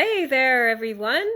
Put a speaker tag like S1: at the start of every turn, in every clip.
S1: Hi there, everyone.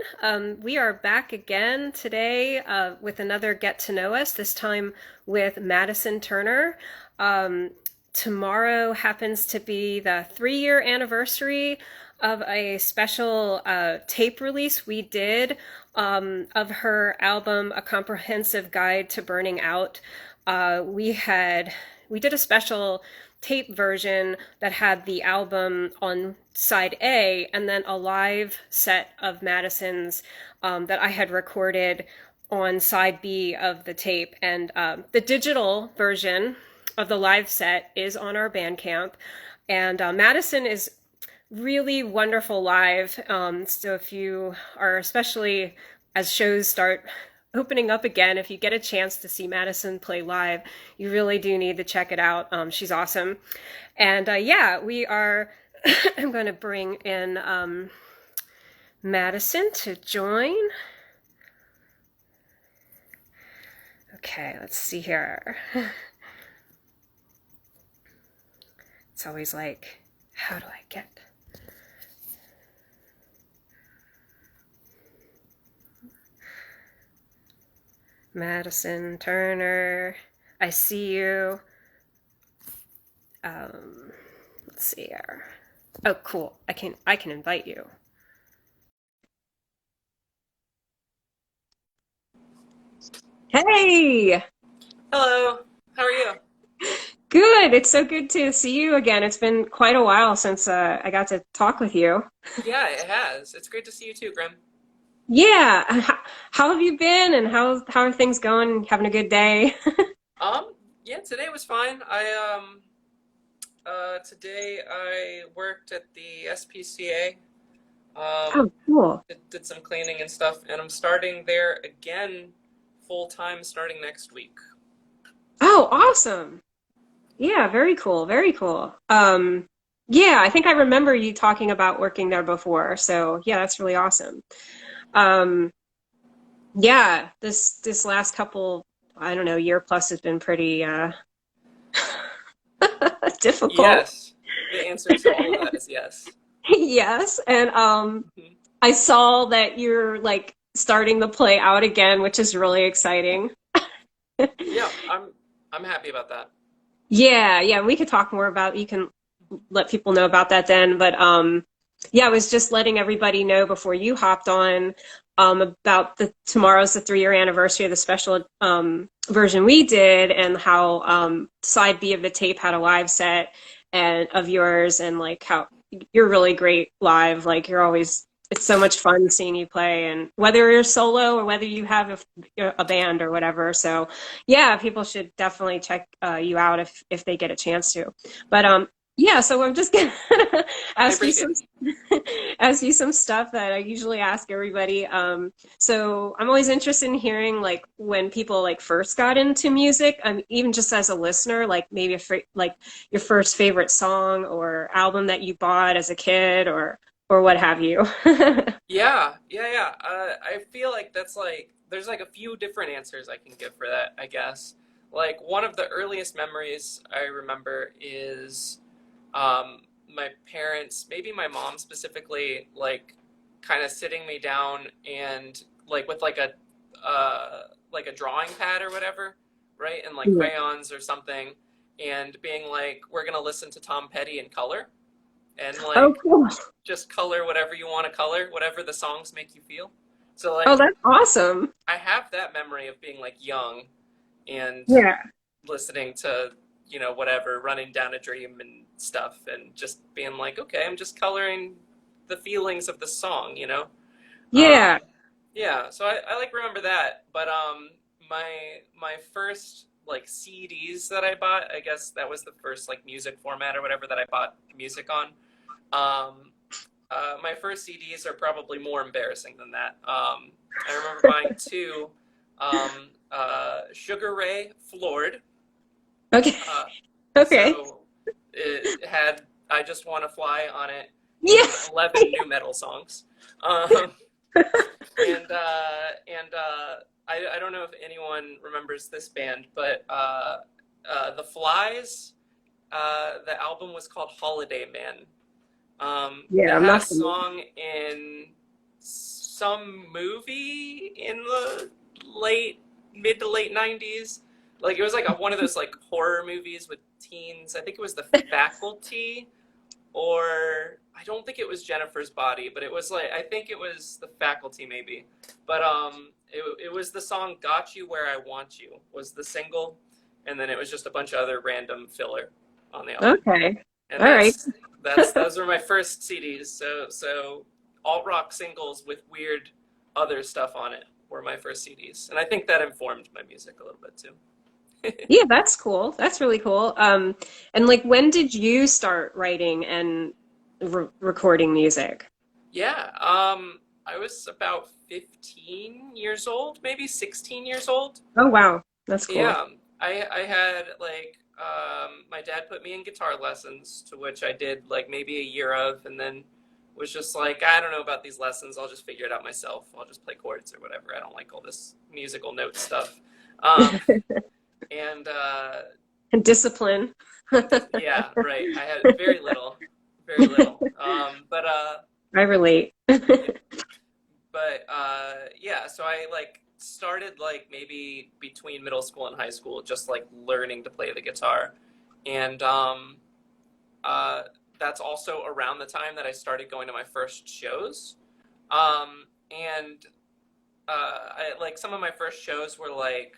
S1: We are back again today with another Get to Know Us, this time with Madison Turner. Um, Tomorrow happens to be the 3 year anniversary of a special tape release we did of her album, A Comprehensive Guide to Burning Out. We did a special tape version that had the album on side A and then a live set of Madison's that I had recorded on side B of the tape. And the digital version of the live set is on our Bandcamp. And Madison is really wonderful live. So if you are, especially as shows start opening up again, if you get a chance to see Madison play live, you really do need to check it out. She's awesome. And yeah, we are, I'm going to bring in Madison to join. Okay, let's see here. It's always like, how do I get... Madison Turner, I see you. Let's see here. Oh, cool. I can invite you. Hey,
S2: Hello, how are you?
S1: good. It's so good to see you again. It's been quite a while since I got to talk with you.
S2: Yeah, it has. It's great to see you too, Grim.
S1: Yeah, how have you been, and how are things going? Having a good day?
S2: Yeah, today was fine. Today I worked at the SPCA.
S1: Oh, cool.
S2: Did some cleaning and stuff, and I'm starting there again full time starting next week.
S1: Oh, awesome. Yeah, very cool. Very cool. Yeah, I think I remember you talking about working there before. So yeah, that's really awesome. Um, yeah, this last couple, I don't know, year plus has been pretty difficult.
S2: Yes, the answer to all of that is yes.
S1: Yes, and
S2: Mhm.
S1: I saw that you're like starting the play out again, which is really exciting.
S2: Yeah, I'm happy about that.
S1: Yeah, yeah, we could talk more about, you can let people know about that then. But yeah, I was just letting everybody know before you hopped on about the tomorrow's the 3 year anniversary of the special version we did, and how side B of the tape had a live set and of yours, and like how you're really great live. Like you're always, it's so much fun seeing you play, and whether you're solo or whether you have a band or whatever. So yeah, people should definitely check you out if they get a chance to. But yeah, so I'm just gonna
S2: I
S1: ask you
S2: appreciate
S1: some
S2: it.
S1: ask you some stuff that I usually ask everybody. So I'm always interested in hearing like when people like first got into music. Even just as a listener, like maybe like your first favorite song or album that you bought as a kid, or what have you.
S2: Yeah. I feel like that's like there's like a few different answers I can give for that, I guess. Like one of the earliest memories I remember is my parents, maybe my mom specifically, like kind of sitting me down and like with like a drawing pad or whatever, right? And like
S1: Yeah.
S2: crayons or something, and being like, we're gonna listen to Tom Petty in color and
S1: Oh,
S2: like
S1: cool.
S2: just color whatever you want to color, whatever the songs make you feel. So
S1: Oh,
S2: like
S1: that's awesome.
S2: I have that memory of being like young and
S1: Yeah.
S2: listening to, whatever, running down a dream and stuff and just being like, okay, I'm just coloring the feelings of the song.
S1: Yeah.
S2: Um yeah, so I like remember that. But my first like CDs that I bought, I guess that was the first like music format or whatever that I bought music on. Um, my first CDs are probably more embarrassing than that. I remember buying two. Sugar Ray Floored.
S1: Okay.
S2: Uh,
S1: Okay.
S2: so it had I Just Want to Fly on it
S1: Yeah.
S2: and 11 new metal songs. Um, and I don't know if anyone remembers this band, but The Flies, the album was called Holiday Man.
S1: Yeah,
S2: that
S1: I'm
S2: had a
S1: not familiar.
S2: song in some movie in the late mid to late 90s. Like it was like one of those like horror movies with teens. I think it was The Faculty, or I don't think it was Jennifer's Body, but it was like I think it was The Faculty maybe. But it was the song "Got You Where I Want You" was the single, and then it was just a bunch of other random filler on the album.
S1: Okay.
S2: And
S1: All right.
S2: that's those were my first CDs. So alt rock singles with weird other stuff on it were my first CDs, and I think that informed my music a little bit too.
S1: Yeah, that's cool. That's really cool. And like, when did you start writing and recording music?
S2: Yeah, I was about 15 years old, maybe 16 years old.
S1: Oh, wow. That's cool.
S2: Yeah, I had like my dad put me in guitar lessons, to which I did like maybe a year of, and then was just like, I don't know about these lessons. I'll just figure it out myself. I'll just play chords or whatever. I don't like all this musical note stuff. Um, and
S1: And discipline.
S2: yeah, right. I had very little.
S1: I relate.
S2: Yeah, so I like started like maybe between middle school and high school, just like learning to play the guitar, and uh, that's also around the time that I started going to my first shows, and like some of my first shows were like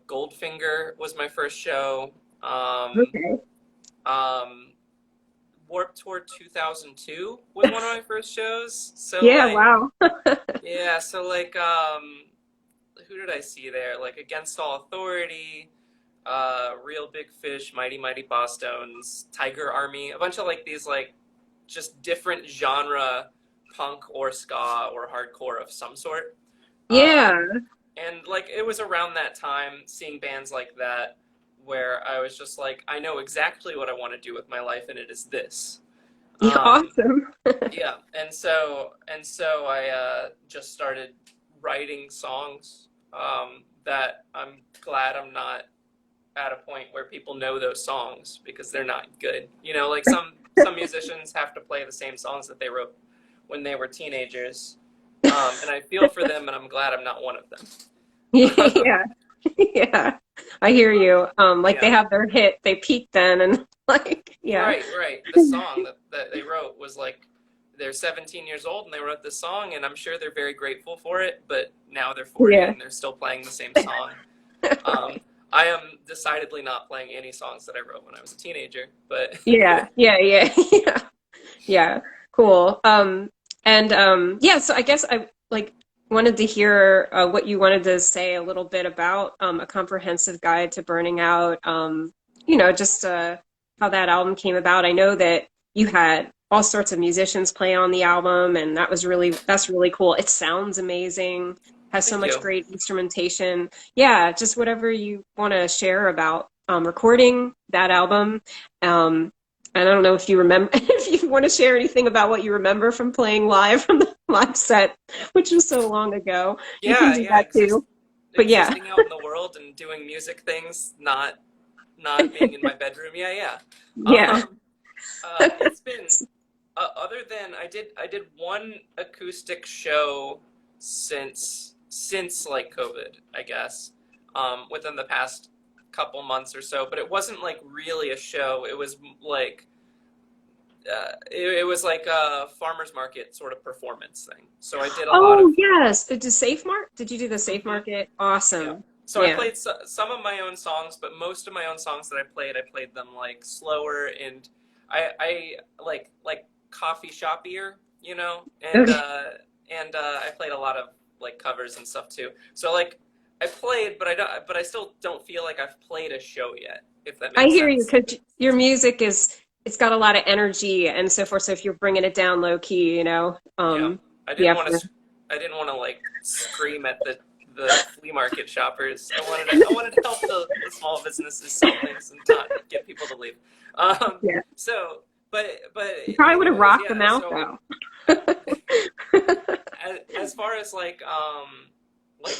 S2: Goldfinger was my first show.
S1: Okay.
S2: Um, Warped Tour 2002 was one of my first shows. So
S1: Yeah,
S2: like,
S1: wow.
S2: yeah, so like, who did I see there? Like Against All Authority, Real Big Fish, Mighty Mighty Bosstones, Tiger Army, a bunch of like these like just different genre punk or ska or hardcore of some sort.
S1: Yeah.
S2: And like it was around that time seeing bands like that where I was just like, I know exactly what I want to do with my life, and it is this.
S1: Yeah,
S2: Um,
S1: awesome.
S2: yeah, and so I just started writing songs that I'm glad I'm not at a point where people know those songs because they're not good. You know, like some musicians have to play the same songs that they wrote when they were teenagers, and I feel for them, and I'm glad I'm not one of them.
S1: Yeah. Yeah. I hear you. Like they
S2: Yeah.
S1: have their hit, they peak then and like, yeah.
S2: Right, right. The song that they wrote was like they're 17 years old and they wrote this song, and I'm sure they're very grateful for it, but now they're 40
S1: Yeah.
S2: and they're still playing the same song. I am decidedly not playing any songs that I wrote when I was a teenager, but
S1: Yeah. Yeah. Yeah. Yeah. Yeah. Cool. And yeah, so I guess I like wanted to hear what you wanted to say a little bit about A Comprehensive Guide to Burning Out. Just how that album came about. I know that you had all sorts of musicians play on the album, and that's really cool. It sounds amazing, has so
S2: thank
S1: much
S2: you.
S1: great instrumentation. Yeah, just whatever you want to share about recording that album. And I don't know if you remember, if you want to share anything about what you remember from playing live from the live set, which was so long ago. You can
S2: Yeah,
S1: do
S2: yeah,
S1: that too. But yeah,
S2: existing out in the world and doing music things, not being in my bedroom. Yeah, yeah.
S1: yeah.
S2: Um, it's been other than I did one acoustic show since like COVID, I guess, within the past couple months or so. But it wasn't like really a show. It was like it was like a farmer's market sort of performance thing. So I did a lot of
S1: Oh, yes. Did you do the Safe
S2: mhm,
S1: Market?
S2: yeah.
S1: Awesome.
S2: So I
S1: Yeah.
S2: played some of my own songs, but most of my own songs that I played them like slower, and I like coffee shopier, you know,
S1: Okay.
S2: and I played a lot of like covers and stuff too. So like I played, but I still don't feel like I've played a show yet, if that
S1: I
S2: makes
S1: hear you
S2: sense.
S1: because your music it's got a lot of energy and so forth. So if you're bringing it down low key,
S2: Yeah, I
S1: yeah,
S2: didn't want to. I didn't want to like scream at the flea market shoppers. I wanted to help the small businesses sell things and not get people to leave. Um,
S1: yeah.
S2: so, but
S1: You probably would have
S2: anyways,
S1: rocked them
S2: yeah.
S1: out
S2: So
S1: though.
S2: as far as like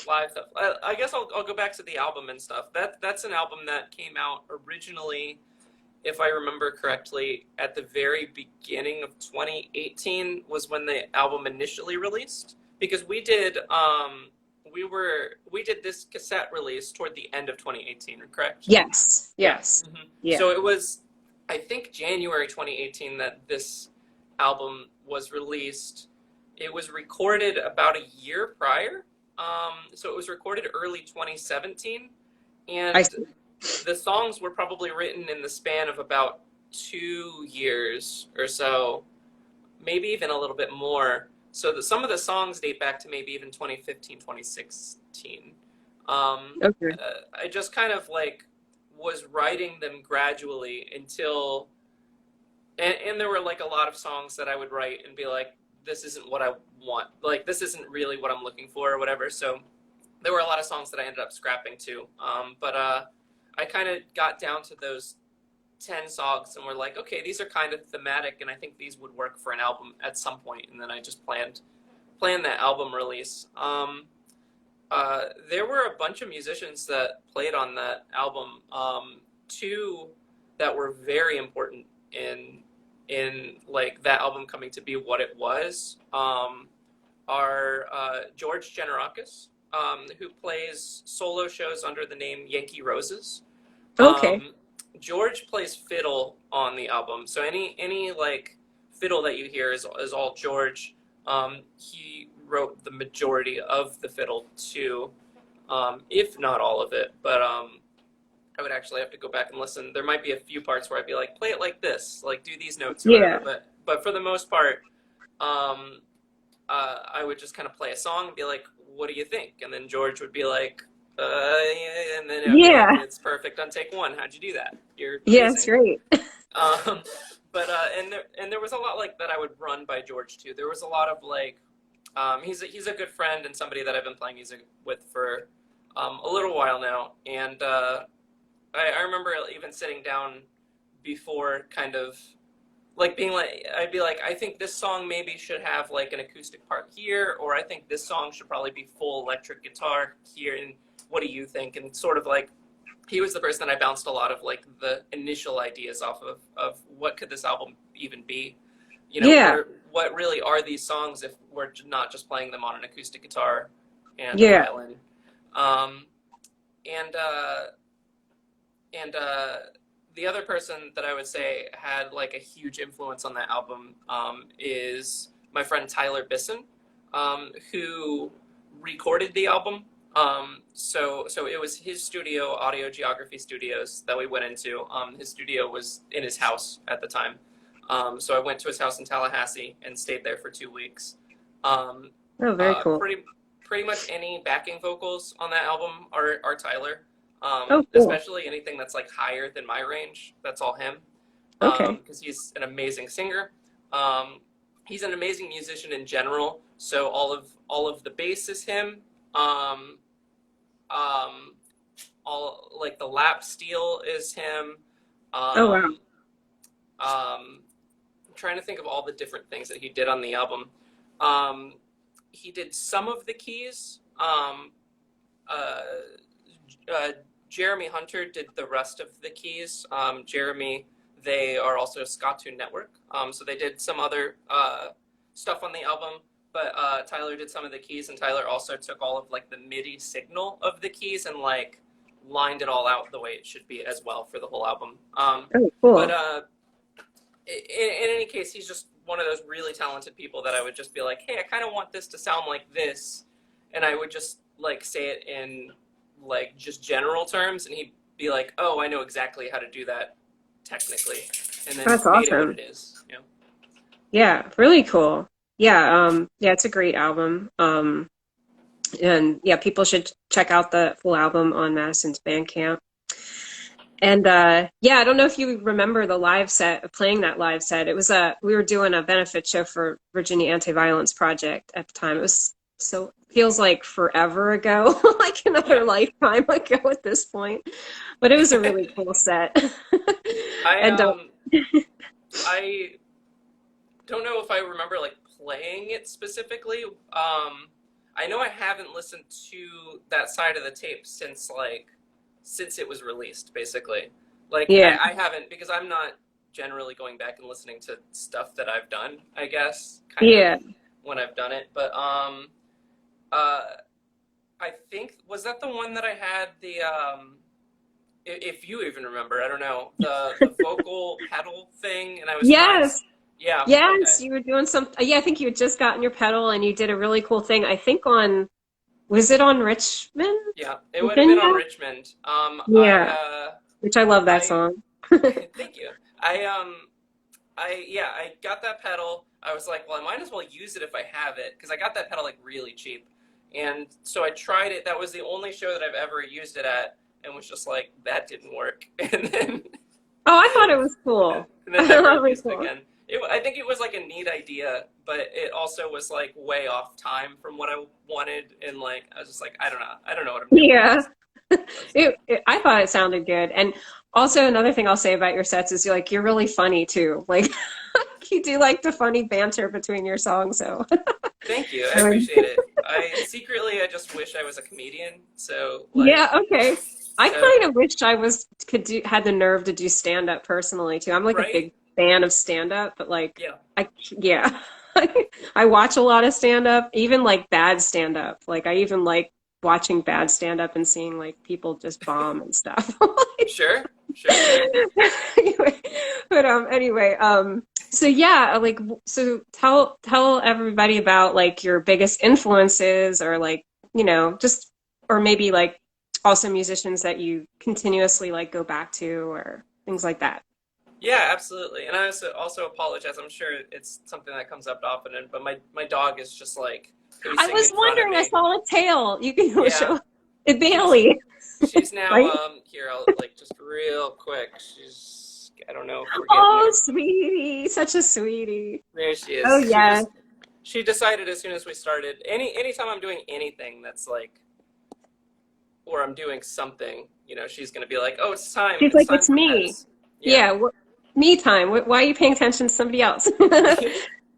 S2: live stuff, I guess I'll go back to the album and stuff. That's an album that came out originally if I remember correctly, at the very beginning of 2018 was when the album initially released. Because we did this cassette release toward the end of 2018, correct?
S3: Yes.
S2: Yeah.
S3: Yes. Yeah.
S2: So it was, I think, January 2018 that this album was released. It was recorded about a year prior. So it was recorded early 2017,
S3: I
S2: and
S3: see.
S2: the songs were probably written in the span of about 2 years or so, maybe even a little bit more. So that some of the songs date back to maybe even 2015, 2016.
S3: Okay.
S2: I just kind of like was writing them gradually until, and there were like a lot of songs that I would write and be like, this isn't what I want. Like, this isn't really what I'm looking for or whatever. So there were a lot of songs that I ended up scrapping too. But I kind of got down to those 10 songs and were like, okay, these are kind of thematic, and I think these would work for an album at some point. And then I just planned that album release. There were a bunch of musicians that played on that album. Two that were very important in like that album coming to be what it was, are George Generakis, who plays solo shows under the name Yankee Roses.
S3: Okay.
S2: George plays fiddle on the album, so any like fiddle that you hear is all George. He wrote the majority of the fiddle too, if not all of it. But I would actually have to go back and listen. There might be a few parts where I'd be like, play it like this, like do these notes or
S3: Yeah.
S2: whatever. But for the most part, I would just kind of play a song and be like, what do you think? And then George would be like, yeah, and then I'd be
S3: Yeah.
S2: like, it's perfect on take one. How'd you do that? You're
S3: Yeah, it's
S2: amazing.
S3: great.
S2: But and there was a lot like that I would run by George too. There was a lot of like, he's a good friend and somebody that I've been playing music with for a little while now. And I remember even sitting down before, kind of like being like, I'd be like, I think this song maybe should have like an acoustic part here, or I think this song should probably be full electric guitar here. And what do you think? And sort of like, he was the person that I bounced a lot of like the initial ideas off of what could this album even be? You know,
S3: Yeah.
S2: what really are these songs if we're not just playing them on an acoustic guitar and a
S3: Yeah.
S2: violin? And the other person that I would say had like a huge influence on that album is my friend Tyler Bisson, who recorded the album. So it was his studio, Audio Geography Studios, that we went into. His studio was in his house at the time. So I went to his house in Tallahassee and stayed there for 2 weeks.
S3: Oh, very cool.
S2: Pretty much any backing vocals on that album are Tyler.
S3: Oh, cool.
S2: Especially anything that's like higher than my range, that's all him.
S3: Okay.
S2: Because he's an amazing singer. He's an amazing musician in general. So all of the bass is him. All like the lap steel is him.
S3: Oh, wow.
S2: I'm trying to think of all the different things that he did on the album. He did some of the keys. Jeremy Hunter did the rest of the keys. Jeremy, they are also Scottoon Network. So they did some other stuff on the album, but Tyler did some of the keys, and Tyler also took all of like the MIDI signal of the keys and like lined it all out the way it should be as well for the whole album.
S3: Oh, cool.
S2: But in any case, he's just one of those really talented people that I would just be like, hey, I kind of want this to sound like this. And I would just like say it in like just general terms, and he'd be like, oh, I know exactly how to do that technically. And then
S3: That's
S2: made it
S3: awesome.
S2: what it is. You know?
S3: Yeah, really cool. Yeah, yeah, it's a great album. And yeah, people should check out the full album on Madison's Bandcamp. And yeah, I don't know if you remember the live set, playing that live set. It was we were doing a benefit show for Virginia Anti-Violence Project at the time. It was so feels like forever ago, like another lifetime ago at this point. But it was a really cool set. And
S2: I don't know if I remember like playing it specifically. I know I haven't listened to that side of the tape since it was released, basically. Like
S3: Yeah.
S2: I haven't because I'm not generally going back and listening to stuff that I've done, I guess, kind of
S3: Yeah.
S2: when I've done it. But uh I think was that the one that I had the if you even remember, I don't know, the vocal pedal thing and I was trying
S3: Yes.
S2: yeah, okay.
S3: Yes, you were doing some, yeah, I think you had just gotten your pedal and you did a really cool thing. I think on, was it on Richmond,
S2: Yeah, it would have been on
S3: Virginia?
S2: Richmond.
S3: Yeah, which I love that
S2: I
S3: song.
S2: thank you. I got that pedal. I was like, well, I might as well use it if I have it because I got that pedal like really cheap. And so I tried it. That was the only show that I've ever used it at and was just like, that didn't work.
S3: Oh, I thought it was cool.
S2: And then never
S3: Really
S2: used it
S3: cool.
S2: again. I think it was like a neat idea, but it also was like way off time from what I wanted. And like, I was just like, I don't know. I don't know what I'm doing with
S3: Yeah.
S2: this.
S3: I thought it sounded good. And also another thing I'll say about your sets is you're really funny too. Like you do like the funny banter between your songs. So
S2: Thank you. I
S3: um,
S2: appreciate it. I just wish I was a comedian. So like,
S3: yeah, okay. I
S2: so
S3: kind of wish I was could do had the nerve to do stand up personally too. I'm like a
S2: right?
S3: big fan of stand up, but like
S2: Yeah.
S3: I yeah. I watch a lot of stand up, even like bad stand up. Like I even like watching bad stand up and seeing like people just bomb and stuff.
S2: Sure. Sure. Sure.
S3: Anyway, but anyway, so yeah, like so tell everybody about like your biggest influences or like, just or maybe like also musicians that you continuously like go back to or things like that.
S2: Yeah, absolutely. And I also apologize. I'm sure it's something that comes up often, but my dog is just like
S3: I
S2: pacing
S3: was
S2: in front of
S3: wondering, I
S2: me.
S3: saw a tail. You can
S2: Yeah.
S3: show it
S2: She's
S3: Bailey,
S2: she's now
S3: right?
S2: here. I'll like just real quick. She's I don't know if we're getting
S3: Oh,
S2: there.
S3: sweetie, such a sweetie.
S2: There she
S3: Oh
S2: is.
S3: yeah.
S2: She decided as soon as we started. Anytime I'm doing anything that's like or I'm doing something, she's gonna be like, "Oh, it's time.
S3: She's
S2: It's
S3: like,
S2: time
S3: it's
S2: for
S3: me.
S2: pets." Yeah,
S3: Yeah, me time. Why are you paying attention to somebody else?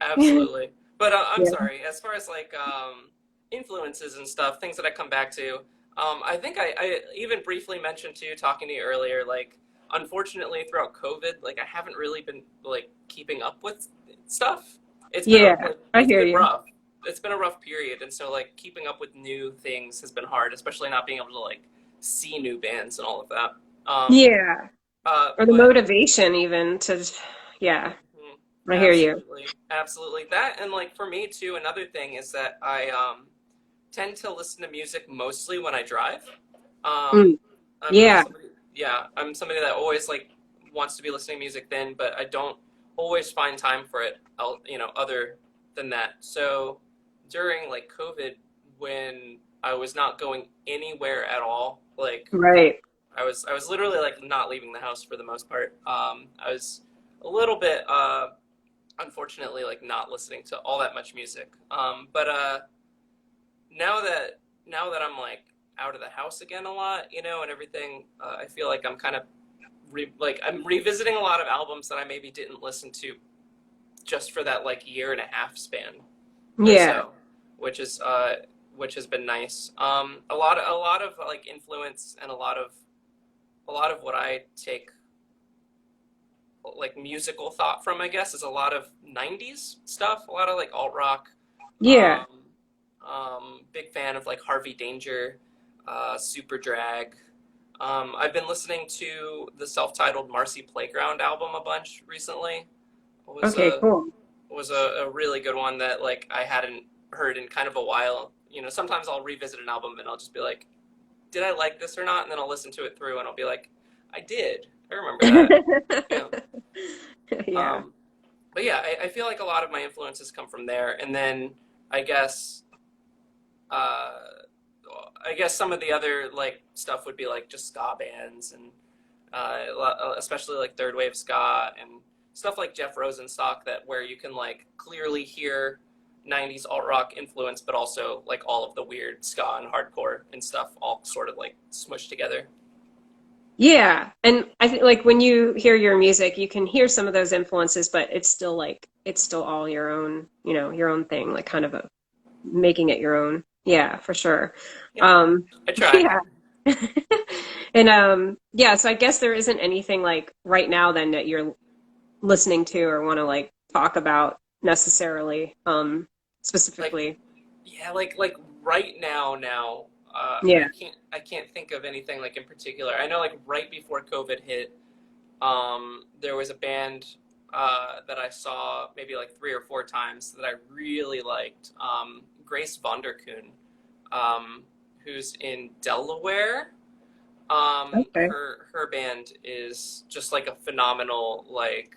S2: absolutely. But I'm
S3: Yeah.
S2: sorry. As far as like influences and stuff, things that I come back to, I think I even briefly mentioned to you talking to you earlier. Like, unfortunately, throughout COVID, like I haven't really been like keeping up with stuff.
S3: Yeah, I
S2: It's
S3: hear
S2: been
S3: you.
S2: rough. It's been a rough period, and so like keeping up with new things has been hard, especially not being able to like see new bands and all of that. Um,
S3: Yeah. Or the
S2: but
S3: motivation even to, yeah,
S2: mm,
S3: I hear you.
S2: absolutely, absolutely that, and like for me too, another thing is that I tend to listen to music mostly when I drive. Um,
S3: Mm,
S2: I'm
S3: yeah.
S2: somebody, yeah, I'm somebody that always like wants to be listening to music then, but I don't always find time for it. Other than that. So during like COVID, when I was not going anywhere at all, like
S3: Right.
S2: I was literally like not leaving the house for the most part. I was a little bit, unfortunately, like not listening to all that much music. But now that now that I'm like out of the house again a lot, and everything, I feel like I'm kind of I'm revisiting a lot of albums that I maybe didn't listen to just for that like year and a half span or
S3: Yeah.
S2: so, which has been nice. A lot of like influence and a lot of what I take like musical thought from, I guess, is a lot of '90s stuff, a lot of like alt rock.
S3: Yeah.
S2: Um, Big fan of like Harvey Danger, Super Drag. I've been listening to the self-titled Marcy Playground album a bunch recently. It was
S3: Okay,
S2: a
S3: cool.
S2: was a really good one that like I hadn't heard in kind of a while. Sometimes I'll revisit an album and I'll just be like, did I like this or not? And then I'll listen to it through and I'll be like, I did. I remember that. Yeah.
S3: Yeah.
S2: Um, but yeah, I feel like a lot of my influences come from there. And then I guess uh, I guess some of the other like stuff would be like just ska bands and especially like third wave ska and stuff like Jeff Rosenstock that where you can like clearly hear '90s alt rock influence, but also like all of the weird ska and hardcore and stuff all sort of like smushed together.
S3: Yeah. And I think like when you hear your music, you can hear some of those influences, but it's still all your own, your own thing, like kind of making it your own. Yeah, for sure.
S2: Yeah,
S3: Um,
S2: I try.
S3: yeah. And yeah, so I guess there isn't anything like right now then that you're listening to or want to like talk about necessarily,
S2: Like,
S3: specifically.
S2: yeah, like right now,
S3: Yeah.
S2: I can't think of anything like in particular. I know like right before COVID hit, there was a band that I saw maybe like 3 or 4 times that I really liked. Grace Vonderkuhn, who's in Delaware.
S3: Okay.
S2: Her band is just like a phenomenal like.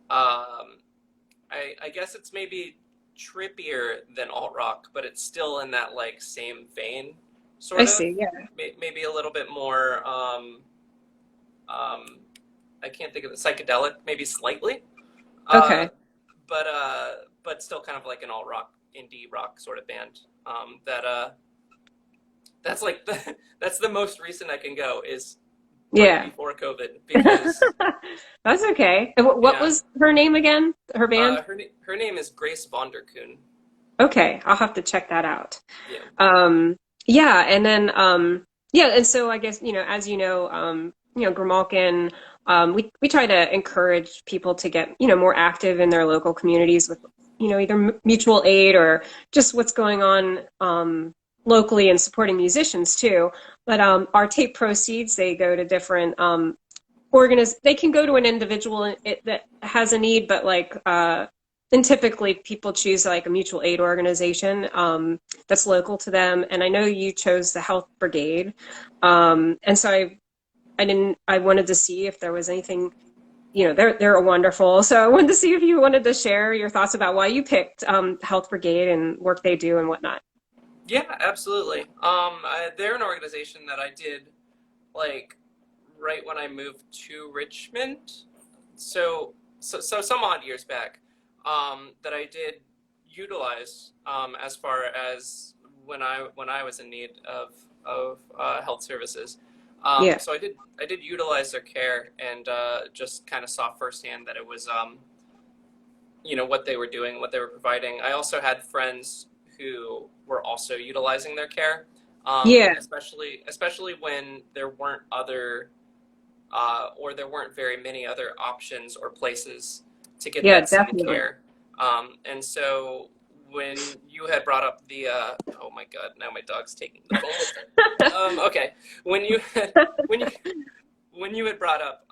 S2: I guess it's maybe trippier than alt rock, but it's still in that like same vein,
S3: I
S2: sort of.
S3: see. Yeah.
S2: Maybe a little bit more. Um, I can't think of it. Psychedelic, maybe slightly, uh,
S3: Okay.
S2: but still kind of like an alt rock, indie rock sort of band. That's like that's the most recent I can go is right
S3: Yeah.
S2: before COVID because
S3: That's okay. And what
S2: yeah,
S3: was her name again? Her band?
S2: her name is Grace Vonderkuhn.
S3: Okay, I'll have to check that out.
S2: Yeah,
S3: Yeah, and then yeah, and so I guess, as Grimalkin, we try to encourage people to get, more active in their local communities with, either mutual aid or just what's going on locally and supporting musicians too. But our tape proceeds, they go to different they can go to an individual that has a need, but like and typically people choose like a mutual aid organization that's local to them. And I know you chose the Health Brigade, and so I wanted to see if there was anything. They're wonderful. So I wanted to see if you wanted to share your thoughts about why you picked Health Brigade and work they do and whatnot.
S2: yeah, absolutely. They're an organization that I did like right when I moved to Richmond. So some odd years back, that I did utilize as far as when I was in need of health services.
S3: Yeah,
S2: So I did utilize their care and just kind of saw firsthand that it was what they were doing, what they were providing. I also had friends who were also utilizing their care,
S3: yeah,
S2: especially when there weren't other or there weren't very many other options or places to get
S3: yeah,
S2: that same
S3: definitely.
S2: care. And so when you had brought up the oh my god, now my dog's taking the phone with it. Okay, when you had, when you had brought up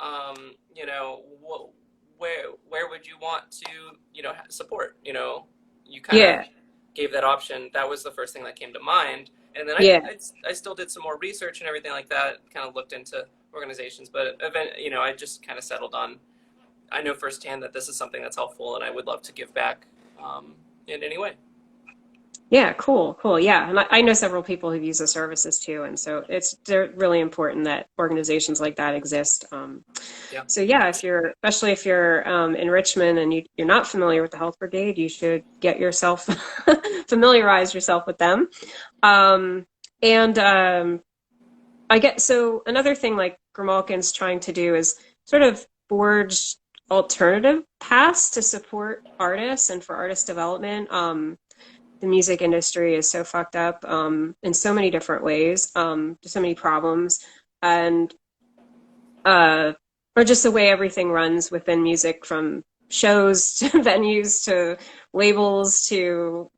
S2: where would you want to support, you kind of
S3: Yeah,
S2: gave that option. That was the first thing that came to mind. And then
S3: yeah.
S2: I still did some more research and everything like that, kind of looked into organizations, but I just kind of settled on, I know firsthand that this is something that's helpful and I would love to give back in any way.
S3: Yeah, cool, cool. Yeah, and I know several people who've used the services too, and so they're really important that organizations like that exist.
S2: Yeah.
S3: So yeah, especially if you're in Richmond and you're not familiar with the Health Brigade, you should get yourself familiarize yourself with them. And I get so another thing like Grimalkin's trying to do is sort of forge alternative paths to support artists and for artist development. The music industry is so fucked up in so many different ways. There's so many problems, and or just the way everything runs within music, from shows to venues to labels to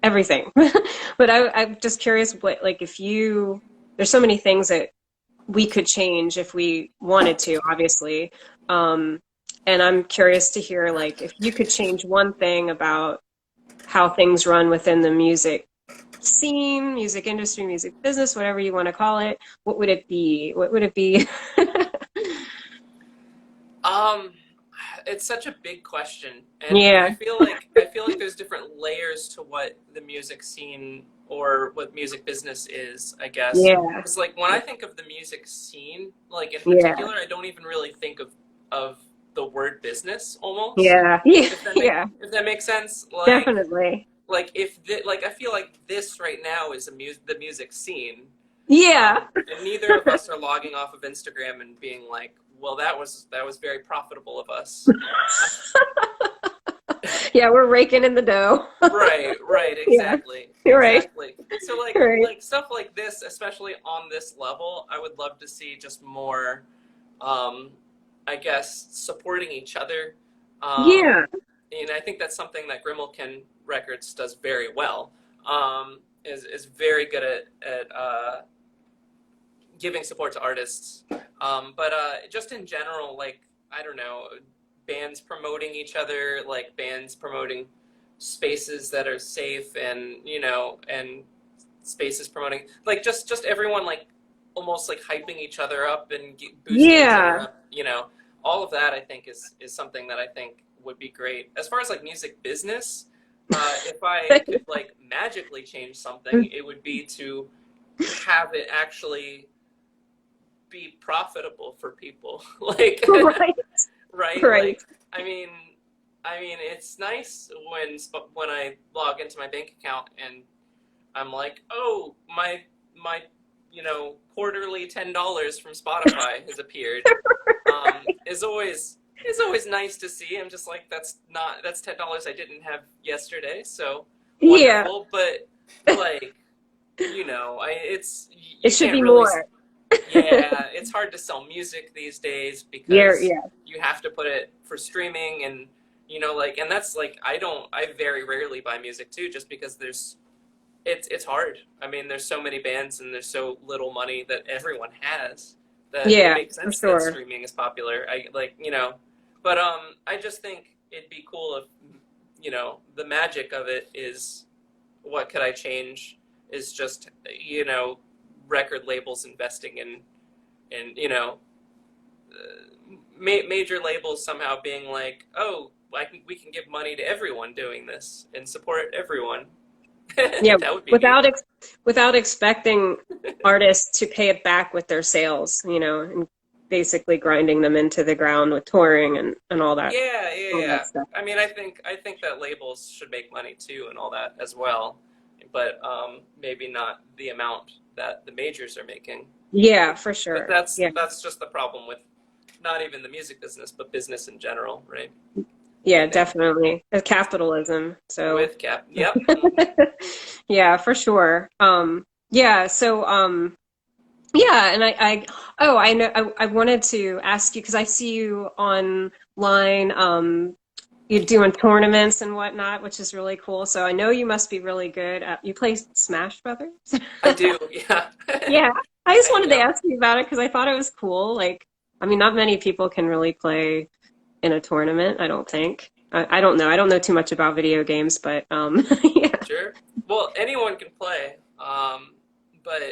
S3: everything. But I'm just curious, what like if you there's so many things that we could change if we wanted to, obviously. And I'm curious to hear like if you could change one thing about how things run within the music scene, music industry, music business, whatever you want to call it, what would it be? What would it be?
S2: Um, it's such a big question, and
S3: Yeah,
S2: I feel like there's different layers to what the music scene or what music business is, I guess.
S3: yeah,
S2: Because like when I think of the music scene, like in
S3: yeah,
S2: particular, I don't even really think of the word business almost.
S3: yeah, yeah, yeah,
S2: If that makes sense,
S3: definitely.
S2: like I feel like this right now is the music scene,
S3: Yeah,
S2: and neither of us are logging off of Instagram and being like, well, that was very profitable of us.
S3: yeah, we're raking in the dough.
S2: Right,
S3: Yeah,
S2: exactly.
S3: You're right.
S2: exactly. So
S3: You're right.
S2: like stuff like this, especially on this level, I would love to see just more, um, I guess, supporting each other.
S3: Yeah.
S2: And I think that's something that Grimalkin Records does very well. Is very good at giving support to artists. But just in general, like, I don't know, bands promoting each other, like bands promoting spaces that are safe, and and spaces promoting, like, just everyone, like, almost like hyping each other up and boosting each other
S3: Yeah.
S2: up. All of that, I think, is something that I think would be great. As far as like music business, if I could like magically change something, it would be to have it actually be profitable for people. Like,
S3: Right.
S2: right?
S3: Right.
S2: Like, I mean, it's nice when I log into my bank account and I'm like, oh, my quarterly $10 from Spotify has appeared. Is always nice to see. I'm just like, that's $10 I didn't have yesterday, so
S3: Yeah.
S2: wonderful. But like,
S3: It
S2: you
S3: should
S2: can't
S3: be
S2: really.
S3: more.
S2: Yeah, it's hard to sell music these days
S3: Yeah.
S2: because
S3: Yeah.
S2: you have to put it for streaming, and like, and that's like, I very rarely buy music too, just because it's hard. I mean, there's so many bands and there's so little money that everyone has that it
S3: Yeah,
S2: makes
S3: for
S2: sense that
S3: sure.
S2: streaming is popular. But I just think it'd be cool if the magic of it is, what could I change, is just record labels investing in major labels somehow being like, oh, we can give money to everyone doing this and support everyone.
S3: Yeah,
S2: That would be neat.
S3: without expecting artists to pay it back with their sales, and basically grinding them into the ground with touring and
S2: Yeah, yeah,
S3: all
S2: yeah.
S3: that stuff.
S2: I mean, I think that labels should make money too and all that as well, but maybe not the amount that the majors are making.
S3: Yeah, for
S2: But
S3: sure.
S2: that's
S3: Yeah.
S2: that's just the problem with not even the music business, but business in general, right?
S3: Yeah,
S2: I think
S3: definitely. Capitalism. So
S2: with cap. Yep. Mhm.
S3: yeah, for sure. Yeah, so yeah, and I know I wanted to ask you because I see you online, you're doing tournaments and whatnot, which is really cool. So I know you must be really good at, you play Smash Brothers?
S2: I do. Yeah.
S3: Yeah, I just wanted to
S2: Yep.
S3: ask you about it because I thought it was cool. Like, I mean, not many people can really play in a tournament, I don't think. I don't know. I don't know too much about video games, but yeah.
S2: Sure. Well, anyone can play, but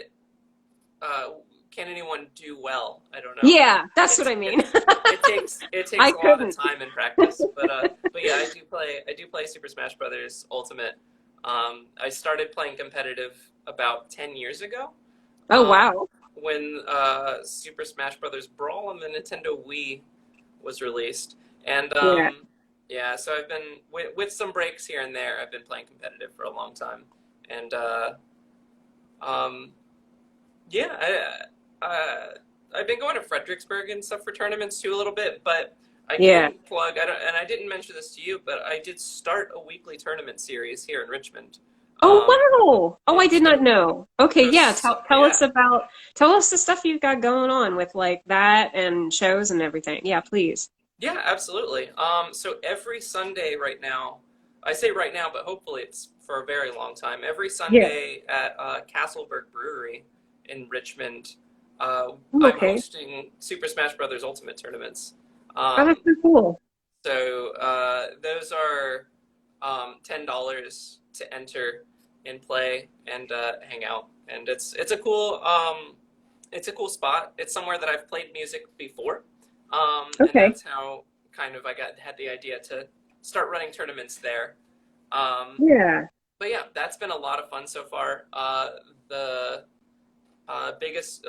S2: uh, can anyone do well? I don't know.
S3: Yeah, that's what
S2: It's
S3: I mean.
S2: it's it takes
S3: I
S2: a lot of
S3: couldn't.
S2: time and practice, but yeah, I do play Super Smash Brothers Ultimate. I started playing competitive about 10 years ago,
S3: Oh,
S2: um,
S3: wow.
S2: when Super Smash Brothers Brawl on the Nintendo Wii was released, and
S3: Yeah.
S2: yeah, so I've been with some breaks here and there. I've been playing competitive for a long time, and um, yeah, I've been going to Fredericksburg and stuff for tournaments too a little bit, but I
S3: Yeah.
S2: can plug. I don't, and I didn't mention this to you, but I did start a weekly tournament series here in Richmond.
S3: Oh,
S2: Um,
S3: wow. Oh, I
S2: and
S3: did not
S2: so
S3: know. Okay, yeah.
S2: there's
S3: Tell us the stuff you've got going on with like that and shows and everything. Yeah, please.
S2: Yeah, absolutely. So every Sunday right now, I say right now, but hopefully it's for a very long time. Every
S3: Yeah.
S2: Sunday at Castleberg Brewery in Richmond, I'm
S3: Okay.
S2: hosting Super Smash Brothers Ultimate tournaments.
S3: Oh, that's
S2: Um,
S3: so cool.
S2: so those are $10 to enter and play and hang out, and it's a cool spot. It's somewhere that I've played music before, and
S3: Okay.
S2: that's how kind of I had the idea to start running tournaments there. Um,
S3: Yeah.
S2: but yeah, that's been a lot of fun so far. The biggest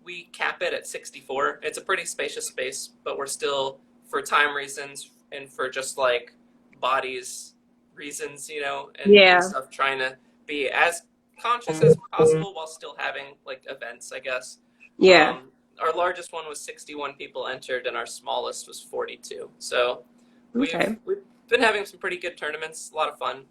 S2: we cap it at 64. It's a pretty spacious space, but we're still, for time reasons and for just like bodies reasons, and
S3: Yeah.
S2: stuff, trying to be as conscious as possible while still having like events, I guess.
S3: Yeah.
S2: Our largest one was 61 people entered, and our smallest was 42. So we've
S3: Okay.
S2: we've been having some pretty good tournaments, a lot of fun.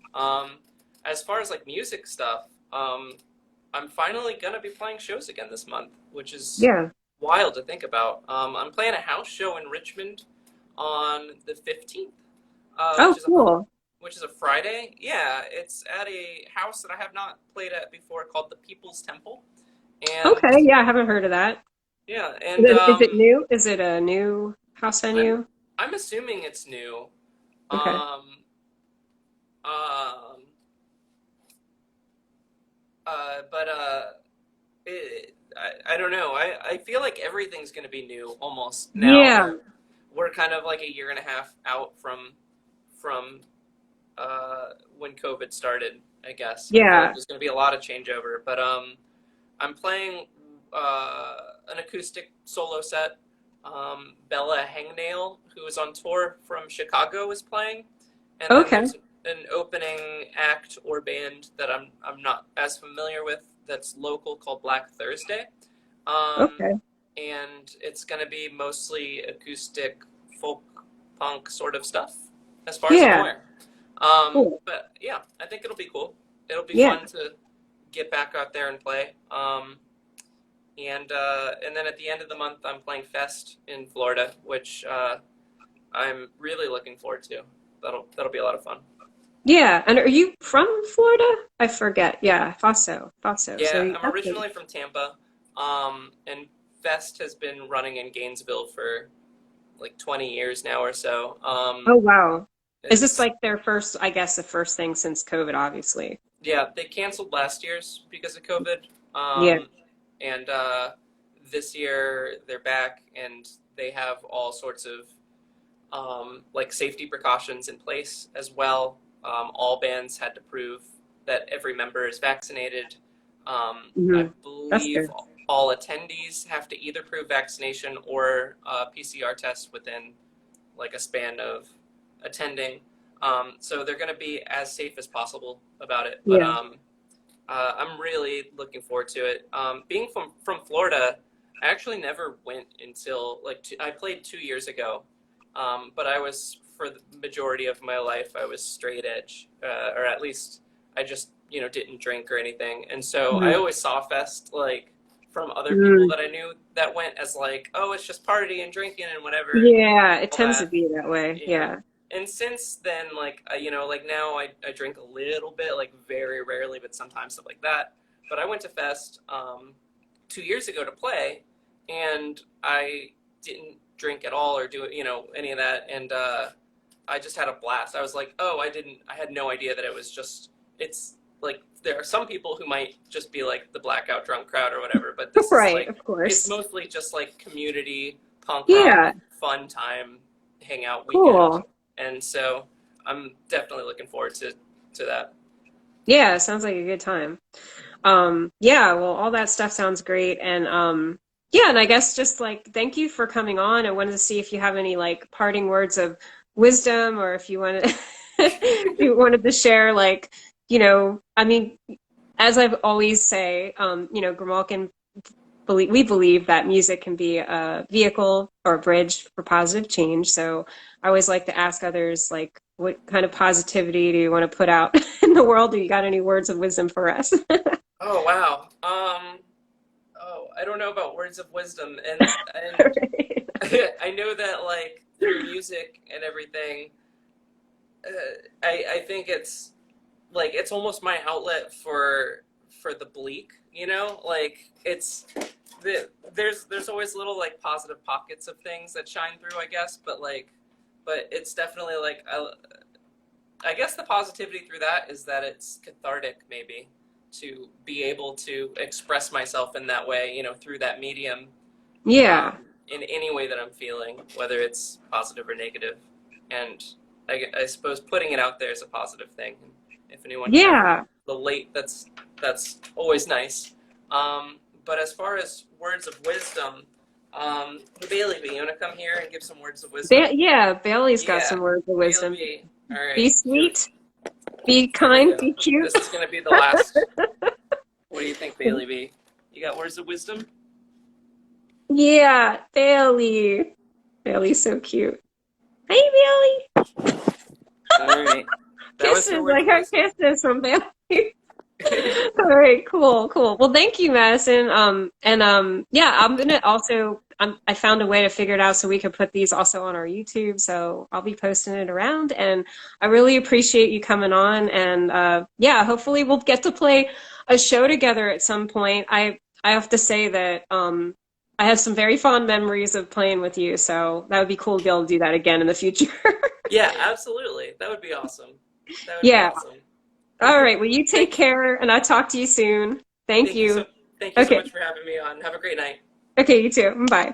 S2: as far as like music stuff, I'm finally gonna be playing shows again this month, which is
S3: Yeah.
S2: wild to think about. I'm playing a house show in Richmond on the 15th,
S3: Oh, cool.
S2: which is a Friday. Yeah, it's at a house that I have not played at before called the People's Temple, and
S3: Okay. Yeah, I haven't heard of that.
S2: yeah,
S3: Is
S2: and
S3: it new? Is it a new house
S2: I'm
S3: venue?
S2: I'm assuming it's new.
S3: Okay.
S2: Um, um, but I don't know. I feel like everything's going to be new almost now.
S3: Yeah.
S2: We're kind of like a year and a half out from when COVID started, I guess. I feel like
S3: Yeah.
S2: there's going to be a lot of changeover, but I'm playing an acoustic solo set. Bella Hangnail, who is on tour from Chicago, is playing, and then
S3: Okay.
S2: there's an opening act or band that I'm not as familiar with that's local called Black Thursday, um,
S3: Okay.
S2: and it's gonna be mostly acoustic folk punk sort of stuff, as far as I'm
S3: Yeah.
S2: aware.
S3: Cool.
S2: But yeah, I think it'll be cool. It'll be
S3: Yeah.
S2: fun to get back out there and play. And then at the end of the month, I'm playing Fest in Florida, which I'm really looking forward to. That'll be a lot of fun.
S3: Yeah. And are you from Florida? I forget. Yeah, I thought so. Thought so. So
S2: Yeah, I'm
S3: that's good.
S2: originally from Tampa, and Fest has been running in Gainesville for like 20 years now or so.
S3: Oh, wow. Is this
S2: It's
S3: like their first, I guess, the first thing since COVID, obviously?
S2: Yeah, they canceled last year's because of COVID,
S3: Yeah.
S2: and this year they're back and they have all sorts of like safety precautions in place as well. All bands had to prove that every member is vaccinated. I
S3: Hmm. That's
S2: believe
S3: good.
S2: all attendees have to either prove vaccination or a PCR test within like a span of attending. So they're going to be as safe as possible about it. But
S3: Yeah.
S2: I'm really looking forward to it. Being from Florida, I actually never went until like I played 2 years ago, but I was for the majority of my life I was straight edge, or at least I just didn't drink or anything, and so I
S3: Mhm.
S2: always saw Fest like from other people
S3: Mm.
S2: that I knew that went as like, oh, it's just party and drinking and whatever and
S3: Yeah, it
S2: all
S3: tends to
S2: that.
S3: be that way.
S2: Yeah.
S3: Yeah.
S2: And since then, like, like now I drink a little bit, like very rarely, but sometimes stuff like that. But I went to Fest 2 years ago to play, and I didn't drink at all or do, any of that. And I just had a blast. I was like, oh, I had no idea that it was just, it's like, there are some people who might just be like the blackout drunk crowd or whatever, but this is
S3: Right,
S2: like,
S3: of
S2: it's
S3: course.
S2: mostly just like community punk rock,
S3: Yeah,
S2: fun time, hangout weekend.
S3: cool.
S2: And so I'm definitely looking forward to that.
S3: Yeah, sounds like a good time. Yeah, well, all that stuff sounds great. And yeah, and I guess just like thank you for coming on. I wanted to see if you have any like parting words of wisdom or if you wanted if you wanted to share like, I mean, as I've always say, Grimalkin we believe that music can be a vehicle or a bridge for positive change. So I always like to ask others, like, what kind of positivity do you want to put out in the world? Do you got any words of wisdom for us?
S2: Oh wow. Oh, I don't know about words of wisdom, and
S3: Right.
S2: I know that like through music and everything, I think it's like it's almost my outlet for the bleak, like there's always little like positive pockets of things that shine through, I guess, but it's definitely like I guess the positivity through that is that it's cathartic, maybe, to be able to express myself in that way, through that medium,
S3: Yeah.
S2: in any way that I'm feeling, whether it's positive or negative. And I suppose putting it out there is a positive thing. If anyone can ever
S3: Yeah.
S2: relate, that's always nice. But as far as words of wisdom, Bailey B, you want to come here and give some words of wisdom?
S3: Yeah, Bailey's got
S2: Yeah,
S3: some words of
S2: Bailey
S3: wisdom.
S2: B. All
S3: Be
S2: right,
S3: sweet, be
S2: here we
S3: kind,
S2: go.
S3: be cute.
S2: This is gonna be the last. What do you think, Bailey B? You got words of wisdom?
S3: Yeah, Bailey. Bailey's so cute. Hey, Bailey.
S2: All right, that was her
S3: Kisses.
S2: word
S3: I
S2: of
S3: got
S2: wisdom.
S3: kisses from Bailey. All right, cool, cool. Well, thank you, Madison. Yeah, I'm gonna also. I found a way to figure it out so we could put these also on our YouTube. So I'll be posting it around, and I really appreciate you coming on. And yeah, hopefully we'll get to play a show together at some point. I have to say that I have some very fond memories of playing with you. So that would be cool to be able to do that again in the future.
S2: Yeah, absolutely. That would be awesome. That would be
S3: Yeah.
S2: awesome.
S3: All right. Well, you take
S2: Thank
S3: care, and I'll talk to you soon. Thank
S2: thank you
S3: you.
S2: so thank you so
S3: Okay.
S2: much for having me on. Have a great night.
S3: Okay, you too. Bye.